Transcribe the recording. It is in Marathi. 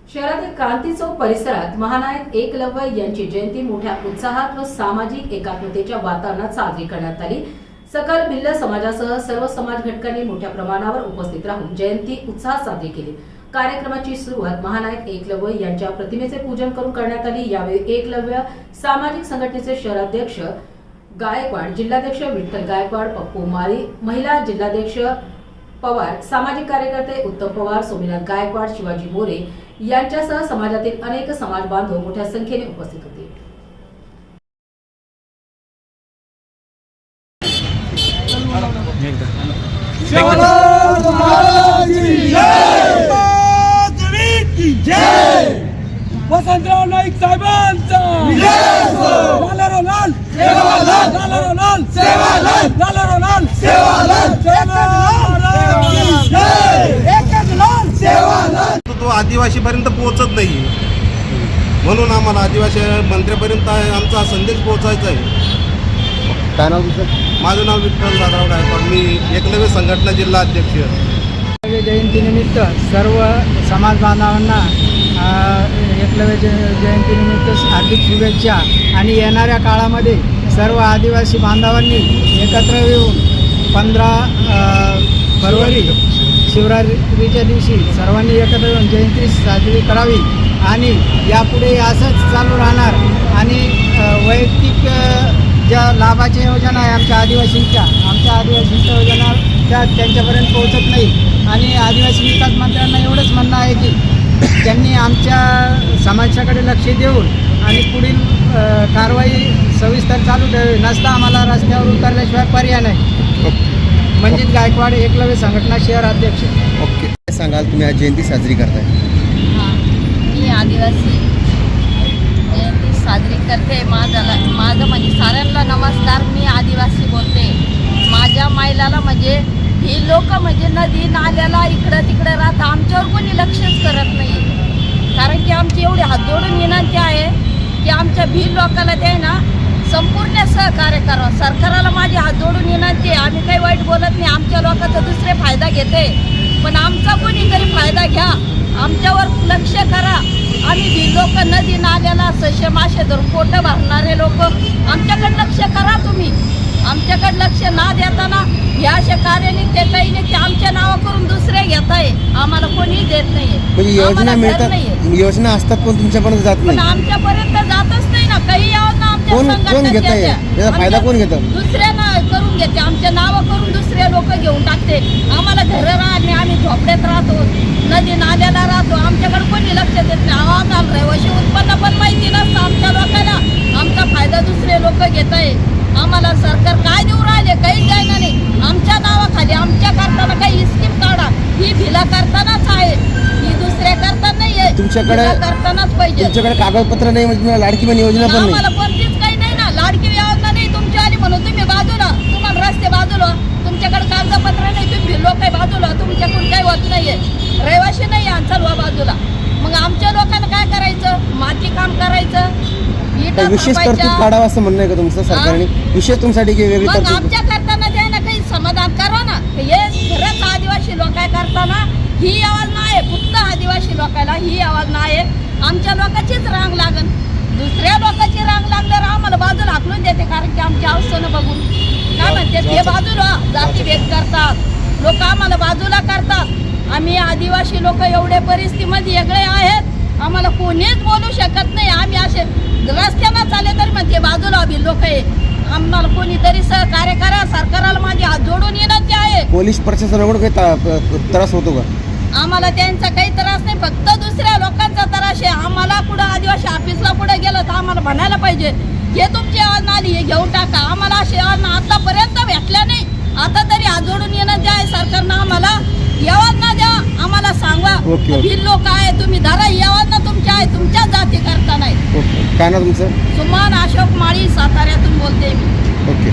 शहरातील क्रांती चौक परिसरात महानायक एकलव्य यांची जयंती मोठ्या उत्साहात व सामाजिक एकात्मतेच्या वातावरणात साजरी करण्यात आली। सकल भिल्ल समाजासह सर्व समाज घटकांनी मोठ्या प्रमाणावर उपस्थित राहून जयंती उत्साहात साजरी केली। कार्यक्रमाची सुरुवात महानायक एकलव्य यांच्या प्रतिमेचे पूजन करून करण्यात आली। यावेळी एकलव्य सामाजिक संघटनेचे शहराध्यक्ष गायकवाड, जिल्हाध्यक्ष विठ्ठल गायकवाड, पप्पू माळी, महिला जिल्हाध्यक्ष पवार, सामाजिक कार्यकर्ते उत्तम पवार, सोमीनाथ गायकवाड, शिवाजी मोरे यांच्यासह समाजातील अनेक समाज बांधव मोठ्या संख्येने उपस्थित होते। वसंतराव नाईक साहेबांचा लालाराव लाल सेवालाल, लालाराव लाल सेवालाल, लालाराव लाल सेवालाल, एकच लाल सेवालाल। तो आदिवासी पर्यंत पोहोचत नाही, म्हणून आम्हाला आदिवासी मंत्र्यापर्यंत आमचा संदेश पोहोचायचा आहे। काय नाव तुझं? माझं नाव विठ्ठल दादाराव गायकवाड, मी एकलव्य संघटना जिल्हा अध्यक्ष। जयंतीनिमित्त सर्व समाज बांधवांना एकलव्य जयंतीनिमित्त हार्दिक शुभेच्छा। आणि येणाऱ्या काळामध्ये सर्व आदिवासी बांधवांनी एकत्र येऊन 15 फरवरी शिवरात्रीच्या दिवशी सर्वांनी एकत्र येऊन जयंती साजरी करावी आणि यापुढे असंच चालू राहणार। आणि वैयक्तिक ज्या लाभाच्या योजना आहे आमच्या आदिवासींच्या योजना त्या त्यांच्यापर्यंत पोहोचत नाही। आणि आदिवासी विकास मंत्र्यांना एवढंच म्हणणं आहे की त्यांनी आमच्या समाजाकडे लक्ष देऊन आणि पुढील कारवाई सविस्तर चालू ठेवावी, नसता आम्हाला रस्त्यावर उतरल्याशिवाय पर्याय नाही। मंजित गायकवाड, एकलव्य संघटना शहर अध्यक्ष। ओके, काय सांगाल तुम्ही आज जयंती साजरी करताय? मी आदिवासी जयंती साजरी करते। माझं म्हणजे साऱ्यांना नमस्कार। मी आदिवासी बोलते। माझ्या मायलाला म्हणजे ही लोक म्हणजे नदी नाल्याला इकडं तिकडे राहतात, आमच्यावर कोणी लक्षच करत नाही। कारण की आमची एवढी हात जोडून विनंती आहे की आमच्या भील लोकांना ते ना संपूर्ण सहकार्य करावं। सरकाराला माझी हात जोडून विनंती आहे, आम्ही काही वाईट बोलत नाही, आमच्या लोकांचा दुसरे फायदा घेते, पण आमचा कोणीतरी फायदा घ्या, आमच्यावर लक्ष करा। आम्ही भील लोक नदी नाल्याला सशे मासे धरून पोटं भरणारे लोक, आमच्याकडे लक्ष करा तुम्ही। आमच्याकडे लक्ष ना देताना या अशा कार्याने ते काही नाही की आमच्या नावा करून दुसरे घेत आहे, आम्हाला कोणी देत नाही। म्हणजे योजना मिळतात, योजना असतात पण तुमच्यापर्यंत जात नाही, आमच्यापर्यंत जातच नाही ना। काही योजना कोण घेत आहे, याचा फायदा कोण घेतं? दुसऱ्यांना करून घेते, आमच्या नावा करून दुसरे लोक घेऊन टाकते। आम्हाला घरं राहणे, आम्ही झोपड्यात राहतो, नदी नाल्याला राहतो, आमच्याकडे कोणी लक्ष देत नाही। आम्हाला रहिवाशी उत्पन्न पण माहिती नसतं आमच्या लोकांना, आमचा फायदा दुसरे लोक घेत आहे। आम्हाला सरकार काय देऊ राहिले, काही द्यायला नाही। आमच्या नावाखाली आमच्या करताना काही स्कीम काढा, ही भिला करतानाच आहे, ही दुसऱ्या करता नाही आहे, तुमच्याकडे करतानाच पाहिजे। तुमच्याकडे कागदपत्र नाही म्हणजे लाडकी बहीण योजना पण नाही, आम्हाला कोणतीच काही नाही ना। लाडकी योजना नाही तुमची आली म्हणून तुम्ही बाजूला, तुम्हाला रस्ते बाजूला, तुमच्याकडे कागदपत्र नाही, तुम्ही लोक काही बाजूला, तुमच्याकडून काही होत नाहीये, रहिवाशी नाही चालवा बाजूला। मग आमच्या लोकांना काय करायचं, माती काम करायचं, विशेष तरतूद काढावं असं म्हणणं आहे का तुमचं सरकारने? विशेष तुमच्यासाठी काही वेगळी तरतूद? आमच्या करताना द्यायला काही समाधान करा ना। हे खरंच आदिवासी लोक काय करताना ही आवाज नाही, फक्त आदिवासी लोकांना ही आवाज नाही। आमच्या लोकांचीच रांग लागन, दुसऱ्या लोकांची रांग लागल्यावर आम्हाला बाजूला हाकलून देते, कारण की आमच्या अवस्थेनं बघून काय म्हणते ते बाजूला जातीभेद करतात लोक, आम्हाला बाजूला करतात। आम्ही आदिवासी लोक एवढे परिस्थितीमध्ये वेगळे आहेत, आम्हाला कोणीच बोलू शकत नाही। आम्ही असे रस्त्याला चाले तरी म्हणते बाजूला भी लोक आहे, आम्हाला कोणीतरी सहकार्य करा। सरकारला माझी हात जोडून विनंती आहे। पोलीस प्रशासनाकडून काही त्रास होतो का? आम्हाला त्यांचा काही त्रास नाही, फक्त दुसऱ्या लोकांचा त्रास आहे। आम्हाला कुठं आदिवासी ऑफिसला कुठे गेलं तर आम्हाला म्हणायला पाहिजे हे तुमची योजना आली, हे घेऊन टाका। आम्हाला अशी योजना आतापर्यंत भेटल्या नाही, आता तरी हात जोडून विनंती आहे सरकारनं आम्हाला योजना द्या, आम्हाला सांगा। भील लोक आहे तुम्ही धरा, योजना तुमच्या आहे, तुमच्या जाती करता नाही। काय ना तुमचं? सुमन अशोक माळी, साताऱ्यातून बोलते मी। ओके।